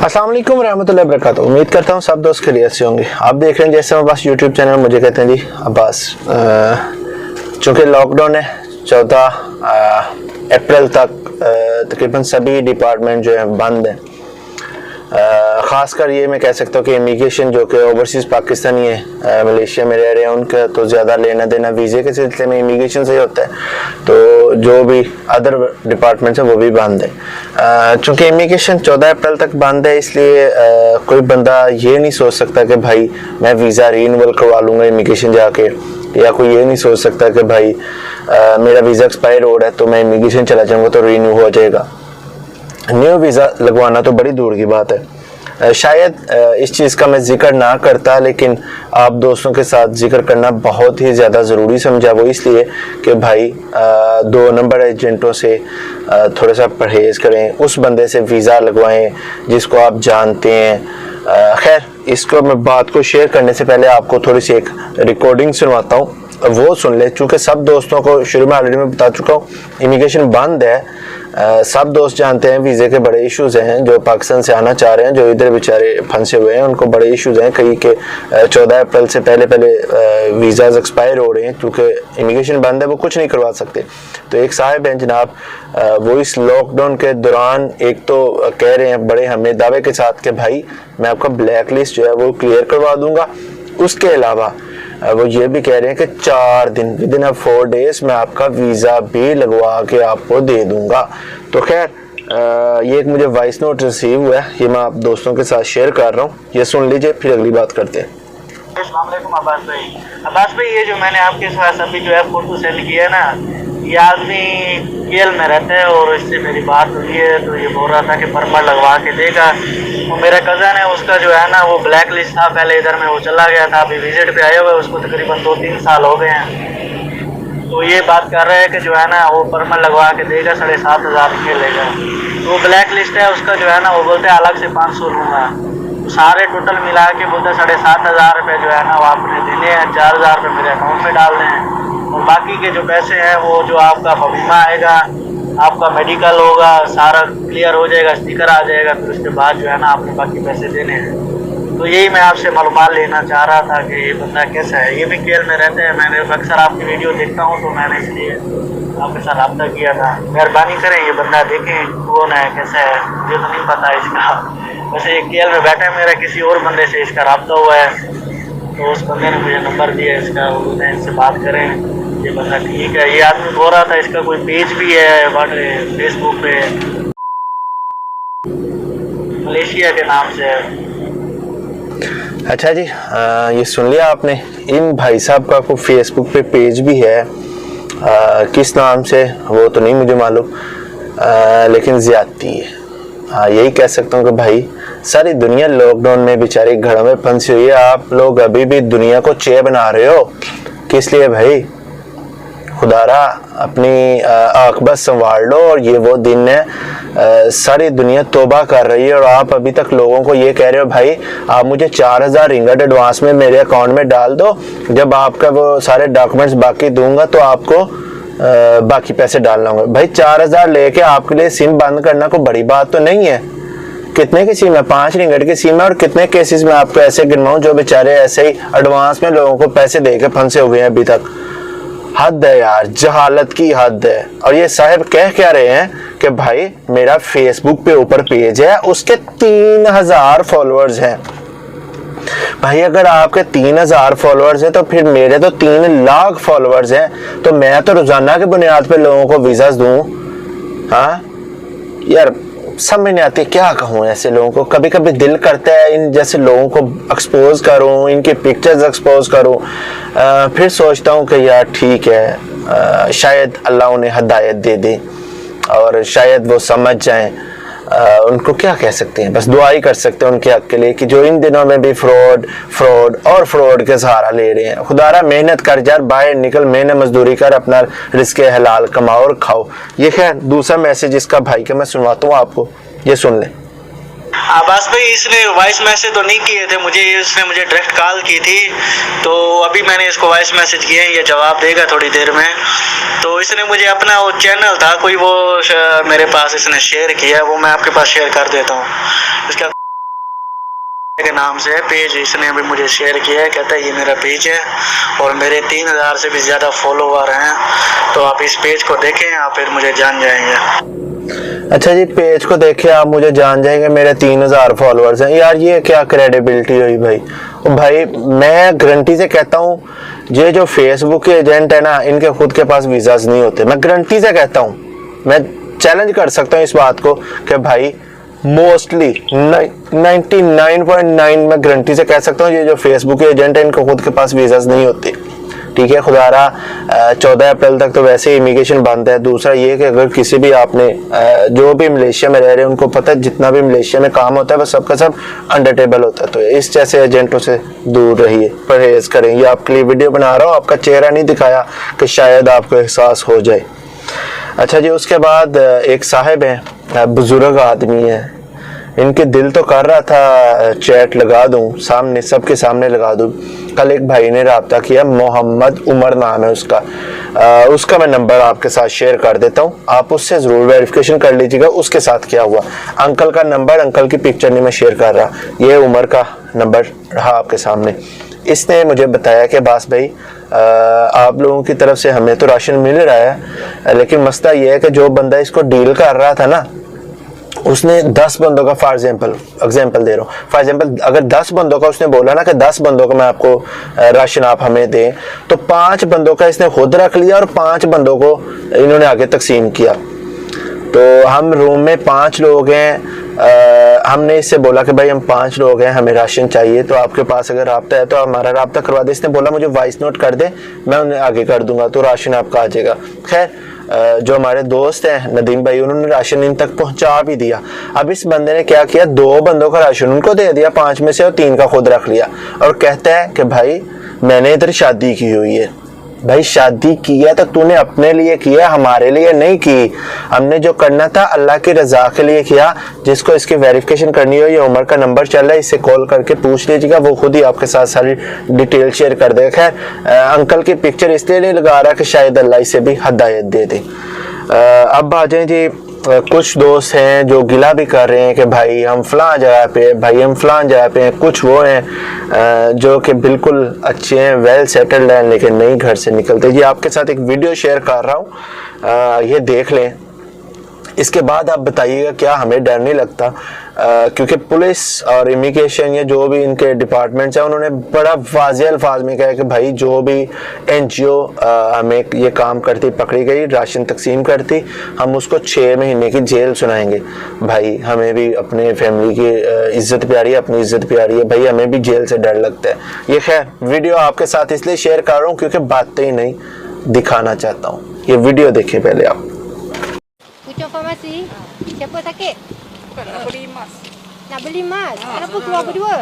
अस्सलाम वालेकुम रहमतुल्लाहि व बरकातहू। उम्मीद करता हूँ सब दोस्त खैरियत से होंगे। आप देख रहे हैं जैसे अब्बास यूट्यूब चैनल, मुझे कहते हैं जी अब्बास। चूँकि लॉकडाउन है 14 अप्रैल तक तकरीबन सभी डिपार्टमेंट जो है बंद हैं। ख़ासकर ये मैं कह सकता हूँ कि इमिग्रेशन जो कि ओवरसीज़ पाकिस्तानी है, मलेशिया में रह रहे हैं, उनका तो ज़्यादा लेना देना वीज़े के सिलसिले में इमिग्रेशन से ही होता है। तो जो भी अदर डिपार्टमेंट्स है वो भी बंद है। चूँकि इमिग्रेशन 14 अप्रैल तक बंद है, इसलिए कोई बंदा ये नहीं सोच सकता कि भाई मैं वीज़ा रीनवल करवा लूँगा इमिग्रेशन जाके, या कोई ये नहीं सोच सकता कि भाई मेरा वीज़ा एक्सपायर हो रहा है तो मैं इमिग्रेशन चला जाऊँगा तो रीन्यू हो जाएगा। न्यू वीज़ा लगवाना तो बड़ी दूर की बात है। शायद इस चीज़ का मैं जिक्र ना करता, लेकिन आप दोस्तों के साथ जिक्र करना बहुत ही ज़्यादा ज़रूरी समझा। वो इसलिए कि भाई 2 नंबर एजेंटों से थोड़ा सा परहेज़ करें, उस बंदे से वीज़ा लगवाएं जिसको आप जानते हैं। खैर, इसको मैं बात को शेयर करने से पहले आपको थोड़ी सी एक रिकॉर्डिंग सुनवाता हूँ, वो सुन ले। चूँकि सब दोस्तों को शुरू में ऑलरेडी मैं बता चुका हूँ इमिग्रेशन बंद है। सब दोस्त जानते हैं वीज़े के बड़े इश्यूज़ हैं। जो पाकिस्तान से आना चाह रहे हैं, जो इधर बेचारे फंसे हुए हैं, उनको बड़े इश्यूज़ हैं। कई के 14 अप्रैल से पहले वीज़ाज़ एक्सपायर हो रहे हैं। क्योंकि इमिग्रेशन बंद है, वो कुछ नहीं करवा सकते। तो एक साहब हैं जनाब, वो इस लॉकडाउन के दौरान एक तो कह रहे हैं बड़े हमें दावे के साथ कि भाई मैं आपका ब्लैक लिस्ट जो है वो क्लियर करवा दूँगा। उसके अलावा वो ये भी कह रहे हैं कि 4 दिन विदिन 4 डेज मैं आपका वीज़ा भी लगवा के आपको दे दूंगा। तो खैर, ये एक मुझे वॉइस नोट रिसीव हुआ है, ये मैं आप दोस्तों के साथ शेयर कर रहा हूँ। ये सुन लीजिए, फिर अगली बात करते हैं। अस्सलाम वालेकुम अब्बास भाई, ये जो मैंने आपके साथ अभी जो है फोटो सेंड किया है ना, ये आदमी केल में रहता है और इससे मेरी बात हुई है। तो ये बोल रहा था कि परमिट लगवा के देगा। वो मेरा कज़न है, उसका जो है ना वो ब्लैक लिस्ट था पहले, इधर में वो चला गया था, अभी विजिट पे आया हुआ है, उसको तकरीबन 2-3 साल हो गए हैं। तो ये बात कर रहा है कि जो है ना वो परमिट लगवा के देगा, 7,500 रुपये लेगा। तो वो ब्लैक लिस्ट है उसका जो है ना, वो बोलते हैं अलग से 500 लूँगा। तो सारे टोटल मिला के बोलते हैं 7,500 रुपये जो है ना वो आपने देने हैं, 4,000 रुपये मेरे अकाउंट में डालने हैं। और बाकी के जो पैसे हैं वो जो आपका बीमा आएगा, आपका मेडिकल होगा, सारा क्लियर हो जाएगा, स्टिकर आ जाएगा, फिर उसके बाद जो है ना आपने बाकी पैसे देने हैं। तो यही मैं आपसे मालूमात लेना चाह रहा था कि ये बंदा कैसा है। ये भी केल में रहते हैं, मैंने अक्सर आपकी वीडियो देखता हूँ, तो मैंने इसलिए आपके साथ रब्ता किया था। मेहरबानी करें ये बंदा देखें कौन है, कैसा है, मुझे तो नहीं पता इसका। वैसे ये केल में बैठा है, मेरा किसी और बंदे से इसका रब्ता हुआ है, तो उस बंदे ने मुझे नंबर दिया इसका, वो इनसे बात करें। ये बंदा ठीक है। ये आदमी बोल रहा था इसका कोई पेज भी है फेसबुक पे, मलेशिया के नाम से। अच्छा जी, ये सुन लिया आपने। इन भाई साहब का कोई फेसबुक पे पेज भी है, किस नाम से वो तो नहीं मुझे मालूम, लेकिन ज्यादती है। हाँ, यही कह सकता हूँ कि भाई सारी दुनिया लॉकडाउन में बेचारी घरों में फंसी हुई है। आप लोग अभी भी दुनिया को चे बना रहे हो, किस लिए भाई? खुदारा अपनी आँख बस संभाल लो। और ये वो दिन है, सारी दुनिया तौबा कर रही है और आप अभी तक लोगों को ये कह रहे हो भाई आप मुझे 4,000 रिंगट एडवांस में मेरे अकाउंट में डाल दो, जब आपका वो सारे डॉक्यूमेंट्स बाकी दूंगा तो आपको बाकी पैसे डालना होगा। भाई 4,000 लेके आपके लिए सिम बंद करना कोई बड़ी बात तो नहीं है। कितने की सिम है? 5 रिंगट की सिम है। और कितने केसेस में आपको ऐसे गिनवाऊं जो बेचारे ऐसे ही एडवांस में लोगों को पैसे दे के फंसे हुए हैं अभी तक। हद है यार, जहालत की हद है। और ये साहब कह क्या रहे हैं कि भाई मेरा फेसबुक पे ऊपर पेज है, उसके 3,000 फॉलोअर्स हैं। भाई अगर आपके 3,000 फॉलोअर्स हैं तो फिर मेरे तो 3 लाख फॉलोअर्स हैं। तो मैं तो रोजाना के बुनियाद पे लोगों को वीज़ा दूं? हाँ यार, समझ नहीं आती क्या कहूँ ऐसे लोगों को। कभी कभी दिल करता है इन जैसे लोगों को एक्सपोज करूँ, इनके पिक्चर्स एक्सपोज करूँ। फिर सोचता हूँ कि यार ठीक है, शायद अल्लाह उन्हें हिदायत दे दे और शायद वो समझ जाएं। उनको क्या कह सकते हैं, बस दुआ ही कर सकते हैं उनके हक के लिए कि जो इन दिनों में भी फ्रॉड के सहारा ले रहे हैं। खुदारा मेहनत कर यार, बाहर निकल, मेहनत मजदूरी कर, अपना रिस्के हलाल कमाओ और खाओ। ये खैर दूसरा मैसेज इसका भाई का मैं सुनवाता हूँ आपको, ये सुन ले। अब्बास भाई, इसने वॉइस मैसेज तो नहीं किए थे मुझे, इसने मुझे डायरेक्ट कॉल की थी। तो अभी मैंने इसको वॉइस मैसेज किए हैं, ये जवाब देगा थोड़ी देर में। तो इसने मुझे अपना वो चैनल था कोई, वो मेरे पास इसने शेयर किया, वो मैं आपके पास शेयर कर देता हूँ। इसका के नाम से है पेज, इसने अभी मुझे शेयर किया है, कहता है ये मेरा पेज है और मेरे 3000 से भी ज़्यादा फॉलोवर हैं, तो आप इस पेज को देखें, आप फिर मुझे जान जाएंगे। अच्छा जी, पेज को देखे आप मुझे जान जाएंगे, मेरे 3000 फॉलोअर्स हैं। यार ये क्या क्रेडिबिलिटी हुई भाई। और भाई मैं गारंटी से कहता हूँ, ये जो फेसबुक के एजेंट है ना, इनके खुद के पास वीज़ाज नहीं होते। मैं गारंटी से कहता हूँ, मैं चैलेंज कर सकता हूँ इस बात को कि भाई मोस्टली 99.9 मैं गारंटी से कह सकता हूँ, ये जो फेसबुक के एजेंट है इनको खुद के पास वीज़ाज नहीं होते। ठीक है, खुदारा 14 अप्रैल तक तो वैसे ही इमिग्रेशन बंद है। दूसरा ये कि अगर किसी भी आपने जो भी मलेशिया में रह रहे हैं उनको पता है जितना भी मलेशिया में काम होता है वो सबका सब अंडर टेबल होता है। तो इस जैसे एजेंटों से दूर रहिए, परहेज करें। ये आपके लिए वीडियो बना रहा हूँ, आपका चेहरा नहीं दिखाया कि शायद आपको एहसास हो जाए। अच्छा जी, उसके बाद एक साहिब हैं, बुजुर्ग आदमी है, इनके दिल तो कर रहा था चैट लगा दूं, सामने सबके सामने लगा दूं। कल एक भाई ने राब्ता किया, मोहम्मद उमर नाम है उसका। उसका मैं नंबर आपके साथ शेयर कर देता हूं, आप उससे ज़रूर वेरिफिकेशन कर लीजिएगा उसके साथ क्या हुआ। अंकल का नंबर, अंकल की पिक्चर नहीं मैं शेयर कर रहा, ये उमर का नंबर रहा आपके सामने। इसने मुझे बताया कि बास भाई आप लोगों की तरफ से हमें तो राशन मिल रहा है, लेकिन मसला ये है कि जो बंदा इसको डील कर रहा था ना, उसने 10 बंदों का फॉर एग्जाम्पल दे रहा हूँ, फॉर एग्जाम्पल अगर 10 बंदों का उसने बोला ना कि 10 बंदों का मैं आपको राशन आप हमें दें, तो 5 बंदों का इसने खुद रख लिया और 5 बंदों को इन्होंने आगे तकसीम किया। तो हम रूम में 5 लोग हैं, हमने इससे बोला कि भाई हम 5 लोग हैं, हमें राशन चाहिए, तो आपके पास अगर राब्ता है तो हमारा राब्ता करवा दे। इसने बोला मुझे वॉइस नोट कर दे, मैं उन्हें आगे कर दूंगा, तो राशन आपका आ जाएगा। खैर जो हमारे दोस्त हैं नदीम भाई, उन्होंने राशन इन तक पहुंचा भी दिया। अब इस बंदे ने क्या किया, 2 बंदों का राशन उनको दे दिया 5 में से, और 3 का खुद रख लिया, और कहता है कि भाई मैंने इधर शादी की हुई है। भाई शादी किया तो तूने अपने लिए किया, हमारे लिए नहीं की। हमने जो करना था अल्लाह की रजा के लिए किया। जिसको इसकी वेरिफिकेशन करनी हो, ये उमर का नंबर चल रहा है, इससे कॉल करके पूछ लीजिएगा, वो खुद ही आपके साथ सारी डिटेल शेयर कर देगा। खैर अंकल की पिक्चर इसलिए नहीं लगा रहा कि शायद अल्लाह इसे भी हिदायत दे दे। अब आ जाए जी, कुछ दोस्त हैं जो गिला भी कर रहे हैं कि भाई हम फलां जगह पे, भाई हम फलां जगह पे हैं। कुछ वो हैं जो कि बिल्कुल अच्छे हैं, वेल सेटल्ड हैं, लेकिन नहीं घर से निकलते। ये आपके साथ एक वीडियो शेयर कर रहा हूँ, ये देख लें। इसके बाद आप बताइएगा क्या हमें डर नहीं लगता, क्योंकि पुलिस और इमिग्रेशन या जो भी इनके डिपार्टमेंट्स हैं उन्होंने बड़ा वाज़ेह अल्फाज में कहा कि भाई जो भी NGO हमें ये काम करती पकड़ी गई, राशन तकसीम करती, हम उसको 6 महीने की जेल सुनाएंगे। भाई हमें भी अपने फैमिली की इज्जत प्यारी है, अपनी इज्जत प्यारी है, भाई हमें भी जेल से डर लगता है। ये खैर वीडियो आपके साथ इसलिए शेयर कर रहा हूँ क्योंकि बातें ही नहीं दिखाना चाहता हूँ। ये वीडियो देखिए पहले आप। Pucuk farmasi. Siapa sakit? Bukan nak beli emas. Nak beli emas. Kenapa keluar berdua?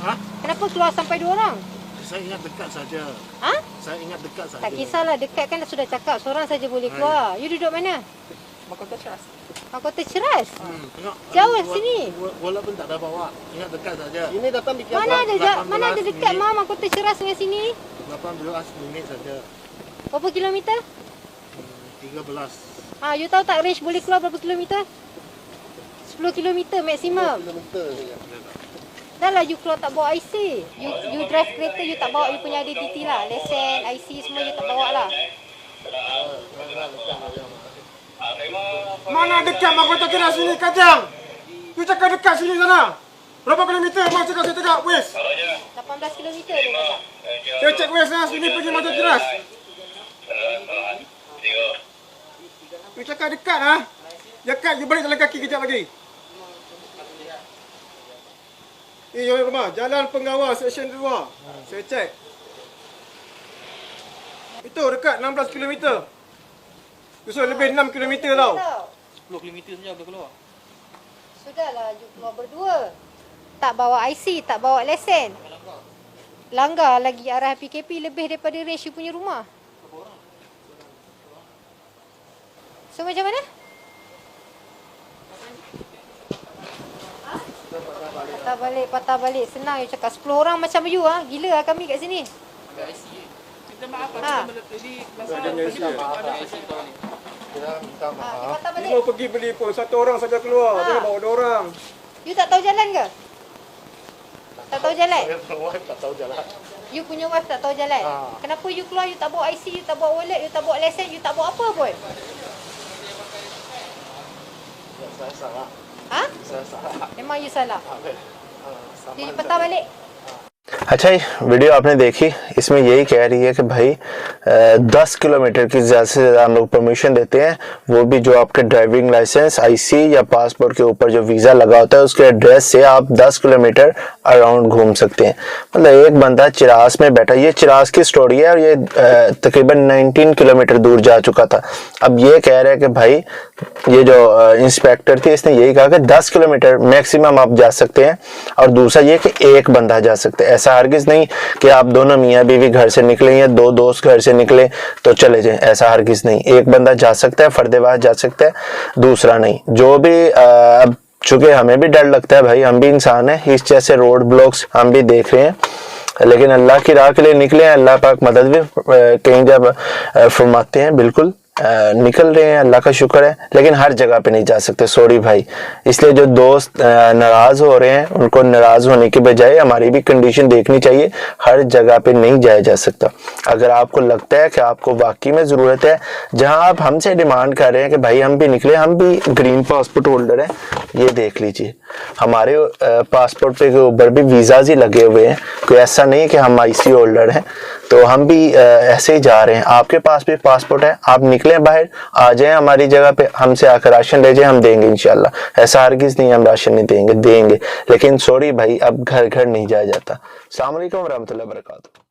Ha? Kenapa keluar sampai 2 orang? Saya ingat dekat saja. Ha? Saya ingat dekat saja. Tak kisahlah, dekat kan sudah cakap seorang saja boleh keluar. You duduk mana? Mahkota Ceras. Mahkota Ceras. Tengok. Jauh sini. Walaupun tak ada bawa. Ingat dekat saja. Ini datang di Mana ada dekat Mahkota Ceras dengan sini? 18 minit saja. Berapa kilometer? 13. You tahu tak range boleh keluar berapa kilometer? 10 kilometer maksimum. Kilometer saja. Dah lah you keluar tak bawa IC. You drive kereta you tak bawa you punya identiti lah. Lesen, IC semua you tak bawa lah. Mana dekat Mahkota Ceras sini, Kajang? Tu cakap dekat sini sana. Berapa kilometer mau cakap saya cakap, Wes? 18 kilometer dia cakap. Saya cek Wes lah, sini pergi Mahkota Ceras. Tu cakap dekat ah. Dekat, you balik jalan kaki kejap lagi. Ini rumah, Jalan Pengawal Seksyen 2. Saya cek. Itu dekat 16 km. Tu so lebih 6 km tau. 10 kilometer saja boleh keluar. Sudahlah you keluar berdua. Tak bawa IC, tak bawa lesen. Langgar lagi arah PKP lebih daripada range you punya rumah. So macam mana? Patah balik. Senang you cakap 10 orang macam you ah. Gila lah kami kat sini. Ada IC. Kita maaf Ha. jadi Ada IC kau ni. Dia patah balik. You mau pergi beli pun, satu orang saja keluar. Jangan bawa 2 orang. You tak tahu jalan ke? Tak tahu jalan? Wife tak tahu jalan. You punya wife tak tahu jalan? Kenapa you keluar, you tak bawa IC, you tak bawa wallet, you tak bawa lesen, you tak bawa apa pun? Ya, saya salah. Ha? Saya salah. Memang you salah. Sama Jadi patah balik. अच्छा ये video आपने देखी, इसमें यही कह रही है कि भाई 10 किलोमीटर की ज़्यादा से ज़्यादा हम लोग परमिशन देते हैं, वो भी जो आपके ड्राइविंग लाइसेंस, आईसी या पासपोर्ट के ऊपर जो वीज़ा लगा होता है उसके एड्रेस से आप 10 किलोमीटर अराउंड घूम सकते हैं। मतलब एक बंदा चिरास में बैठा, ये चिरास की स्टोरी है और ये तकरीबन 19 किलोमीटर दूर जा चुका था। अब ये कह रहे हैं कि भाई ये जो इंस्पेक्टर थी इसने यही कहा कि 10 किलोमीटर मैक्सिमम आप जा सकते हैं, और दूसरा ये कि एक बंदा जा सकते हैं। ऐसा हरगिज नहीं कि आप दोनों मियाँ बीवी घर से निकले या दो दोस्त घर से निकले तो चले जाएं, ऐसा हरगिज नहीं। एक बंदा जा सकता है, फर्देबाज जा सकता है, दूसरा नहीं। जो भी अब चूंकि हमें भी डर लगता है भाई, हम भी इंसान हैं, इस जैसे रोड ब्लॉक्स हम भी देख रहे हैं, लेकिन अल्लाह की राह के लिए निकले हैं, अल्लाह पाक मदद भी कहीं जब फरमाते हैं, बिल्कुल निकल रहे हैं, अल्लाह का शुक्र है, लेकिन हर जगह पे नहीं जा सकते। सॉरी भाई, इसलिए जो दोस्त नाराज हो रहे हैं उनको नाराज होने की बजाय हमारी भी कंडीशन देखनी चाहिए, हर जगह पे नहीं जाया जा सकता। अगर आपको लगता है कि आपको वाकई में जरूरत है, जहां आप हमसे डिमांड कर रहे हैं कि भाई हम भी निकले, हम भी ग्रीन पासपोर्ट होल्डर हैं, ये देख लीजिए हमारे पासपोर्ट पे के ऊपर भी वीजाज ही लगे हुए हैं, कोई ऐसा नहीं है कि हम आईसी होल्डर हैं, तो हम भी ऐसे ही जा रहे हैं। आपके पास भी पासपोर्ट है, आप निकले बाहर, आ जाएं हमारी जगह पे, हमसे आकर राशन ले जाएं, हम देंगे इंशाल्लाह। ऐसा हरगिज नहीं हम राशन नहीं देंगे, लेकिन सॉरी भाई अब घर घर नहीं जाया जाता। अस्सलाम वालेकुम रहमतुल्लाहि व बरकातहू।